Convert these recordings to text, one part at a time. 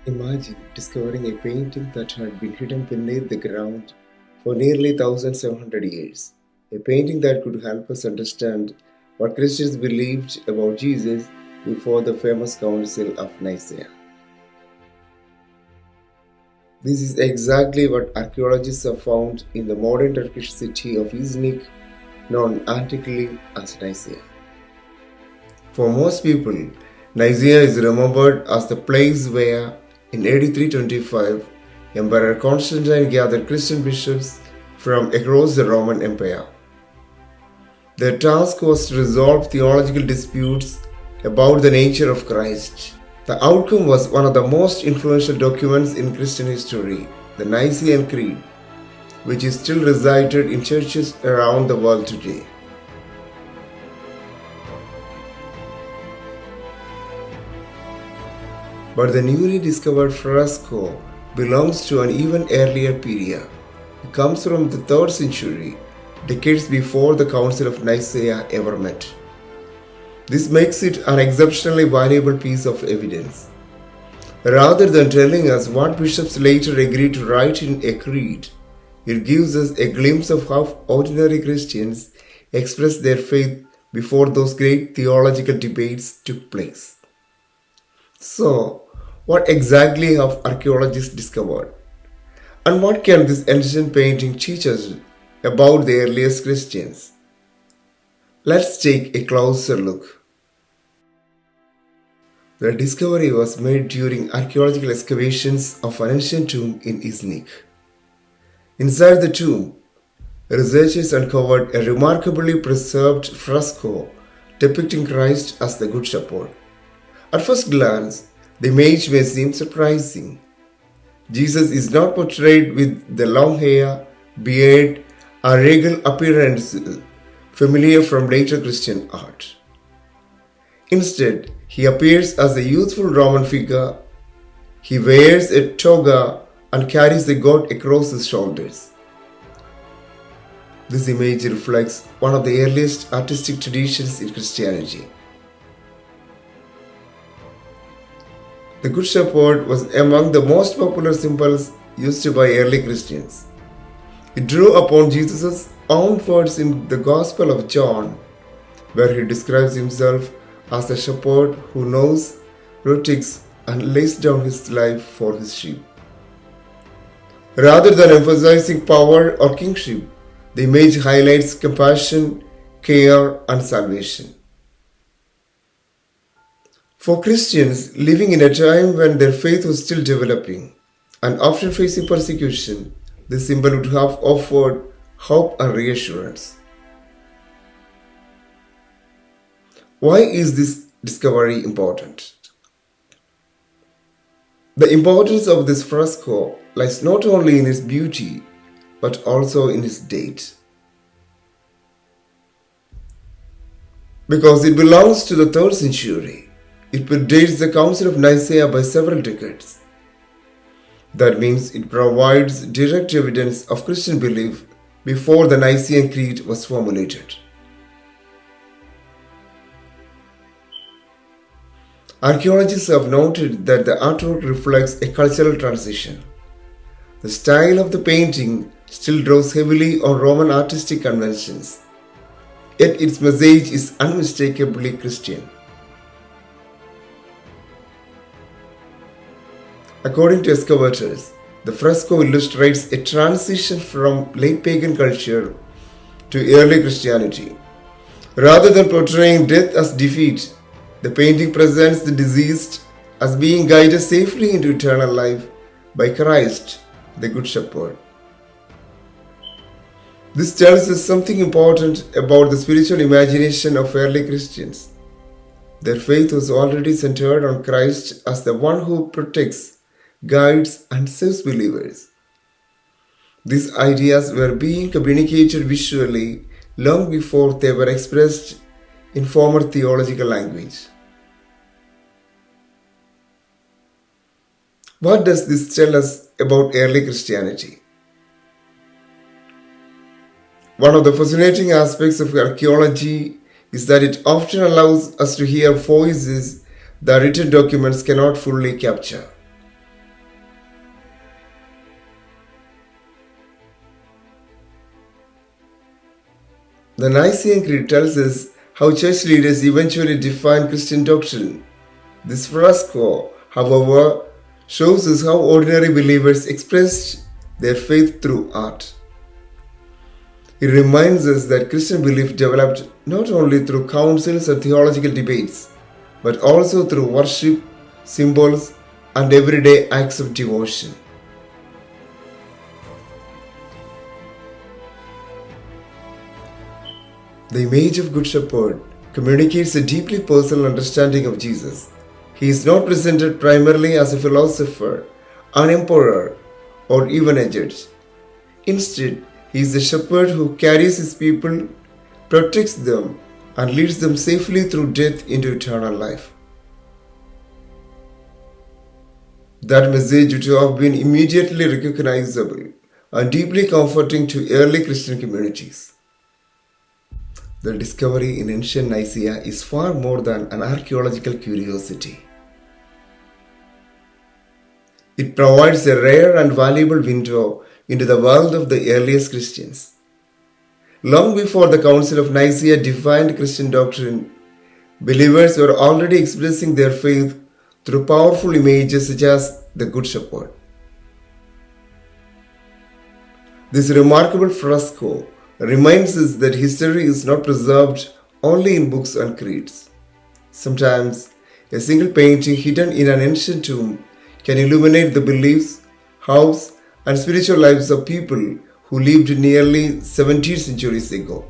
Imagine discovering a painting that had been hidden beneath the ground for nearly 1700 years. A painting that could help us understand what Christians believed about Jesus before the famous Council of Nicaea. This is exactly what archaeologists have found in the modern Turkish city of Iznik, known antiquely as Nicaea. For most people, Nicaea is remembered as the place where, in AD 325, Emperor Constantine gathered Christian bishops from across the Roman Empire. Their task was to resolve theological disputes about the nature of Christ. The outcome was one of the most influential documents in Christian history, the Nicene Creed, which is still recited in churches around the world today. But the newly discovered Fresco belongs to an even earlier period. It comes from the 3rd century, decades before the Council of Nicaea ever met. This makes it an exceptionally valuable piece of evidence. Rather than telling us what bishops later agreed to write in a creed, it gives us a glimpse of how ordinary Christians expressed their faith before those great theological debates took place. So, what exactly have archaeologists discovered? And what can this ancient painting teach us about the earliest Christians? Let's take a closer look. The discovery was made during archaeological excavations of an ancient tomb in Iznik. Inside the tomb, researchers uncovered a remarkably preserved fresco depicting Christ as the Good Shepherd. At first glance, the image may seem surprising. Jesus is not portrayed with the long hair, beard, and regal appearance familiar from later Christian art. Instead, he appears as a youthful Roman figure. He wears a toga and carries a goat across his shoulders. This image reflects one of the earliest artistic traditions in Christianity. The Good Shepherd was among the most popular symbols used by early Christians. It drew upon Jesus' own words in the Gospel of John, where he describes himself as a shepherd who knows, protects, and lays down his life for his sheep. Rather than emphasizing power or kingship, the image highlights compassion, care, and salvation. For Christians living in a time when their faith was still developing and often facing persecution, this symbol would have offered hope and reassurance. Why is this discovery important? The importance of this fresco lies not only in its beauty, but also in its date. Because it belongs to the 3rd century, it predates the Council of Nicaea by several decades. That means it provides direct evidence of Christian belief before the Nicene Creed was formulated. Archaeologists have noted that the artwork reflects a cultural transition. The style of the painting still draws heavily on Roman artistic conventions, yet its message is unmistakably Christian. According to excavators, the fresco illustrates a transition from late pagan culture to early Christianity. Rather than portraying death as defeat, the painting presents the deceased as being guided safely into eternal life by Christ, the Good Shepherd. This tells us something important about the spiritual imagination of early Christians. Their faith was already centered on Christ as the one who protects, guides, and saves believers. These ideas were being communicated visually long before they were expressed in former theological language. What does this tell us about early Christianity? One of the fascinating aspects of archaeology is that it often allows us to hear voices that written documents cannot fully capture. The Nicene Creed tells us how church leaders eventually defined Christian doctrine. This fresco, however, shows us how ordinary believers expressed their faith through art. It reminds us that Christian belief developed not only through councils or theological debates, but also through worship, symbols, and everyday acts of devotion. The image of Good Shepherd communicates a deeply personal understanding of Jesus. He is not presented primarily as a philosopher, an emperor, or even a judge. Instead, he is the shepherd who carries his people, protects them, and leads them safely through death into eternal life. That message would have been immediately recognizable and deeply comforting to early Christian communities. The discovery in ancient Nicaea is far more than an archaeological curiosity. It provides a rare and valuable window into the world of the earliest Christians. Long before the Council of Nicaea defined Christian doctrine, believers were already expressing their faith through powerful images such as the Good Shepherd. This remarkable fresco reminds us that history is not preserved only in books and creeds. Sometimes, a single painting hidden in an ancient tomb can illuminate the beliefs, hopes, and spiritual lives of people who lived nearly 17 centuries ago.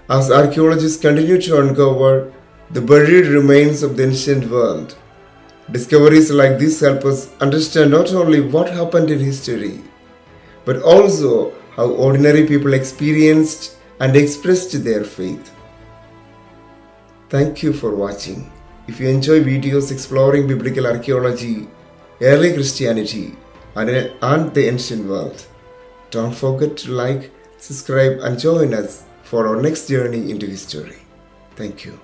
As archaeologists continue to uncover the buried remains of the ancient world, discoveries like this help us understand not only what happened in history, but also how ordinary people experienced and expressed their faith. Thank you for watching. If you enjoy videos exploring biblical archaeology, early Christianity, and the ancient world, don't forget to like, subscribe, and join us for our next journey into history. Thank you.